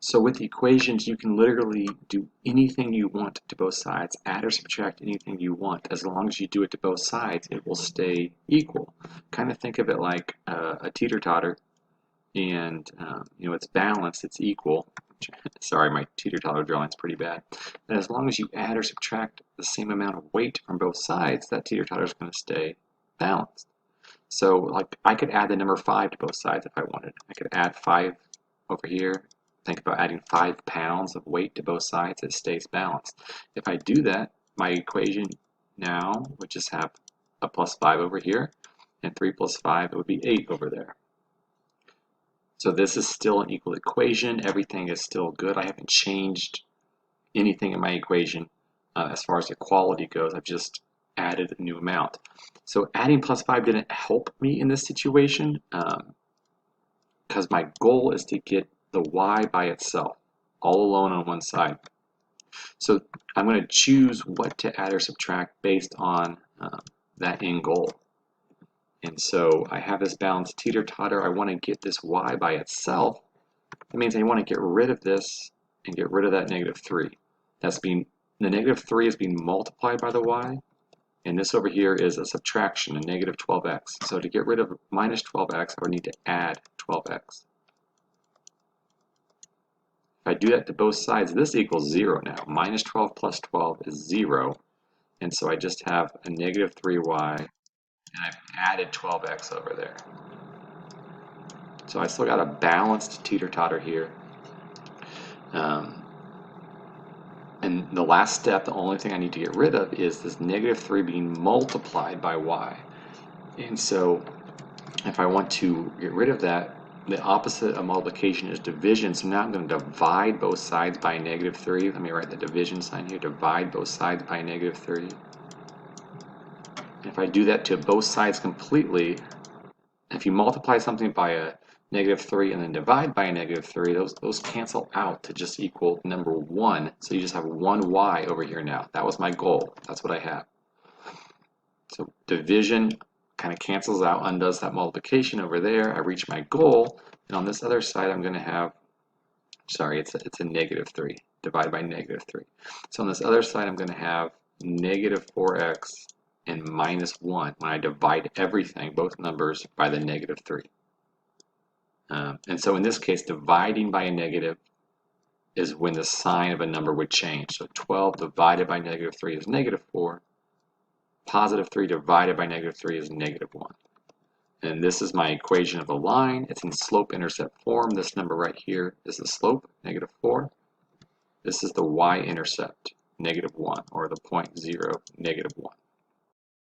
So with the equations, you can literally do anything you want to both sides, add or subtract anything you want. As long as you do it to both sides, it will stay equal. Kind of think of it like a teeter-totter, and it's balanced, it's equal. Sorry, my teeter-totter drawing's pretty bad. And as long as you add or subtract the same amount of weight from both sides, that teeter-totter is going to stay balanced. So like I could add the number 5 to both sides if I wanted. I could add 5 over here. Think about adding 5 pounds of weight to both sides. It stays balanced. If I do that, my equation now would just have a plus 5 over here, and 3 plus 5, it would be 8 over there. So this is still an equal equation. Everything is still good. I haven't changed anything in my equation as far as the quality goes. I've just added a new amount. So adding plus 5 didn't help me in this situation because my goal is to get the y by itself, all alone on one side. So I'm going to choose what to add or subtract based on that end goal. And so I have this balanced teeter-totter. I want to get this y by itself. That means I want to get rid of this and get rid of that -3. The -3 is being multiplied by the y, and this over here is a subtraction, a -12x. So to get rid of minus 12x, I would need to add 12x. If I do that to both sides, this equals 0 now. Minus 12 plus 12 is 0, and so I just have a -3y, and I've added 12x over there. So I still got a balanced teeter-totter here. And the last step, the only thing I need to get rid of is this -3 being multiplied by y. And so if I want to get rid of that, the opposite of multiplication is division. So now I'm going to divide both sides by -3. Let me write the division sign here. Divide both sides by -3. If I do that to both sides completely, if you multiply something by a -3 and then divide by a -3, those cancel out to just equal number 1. So you just have one y over here now. That was my goal. That's what I have. So division kind of cancels out, undoes that multiplication over there. I reach my goal, and on this other side I'm going to have, sorry, it's a -3 divided by -3. So on this other side I'm going to have -4x and -1 when I divide everything, both numbers, by the -3. And so in this case, dividing by a negative is when the sign of a number would change. So 12 divided by -3 is -4. Positive 3 divided by -3 is -1. And this is my equation of a line. It's in slope-intercept form. This number right here is the slope, -4. This is the y-intercept, -1, or the point 0, -1.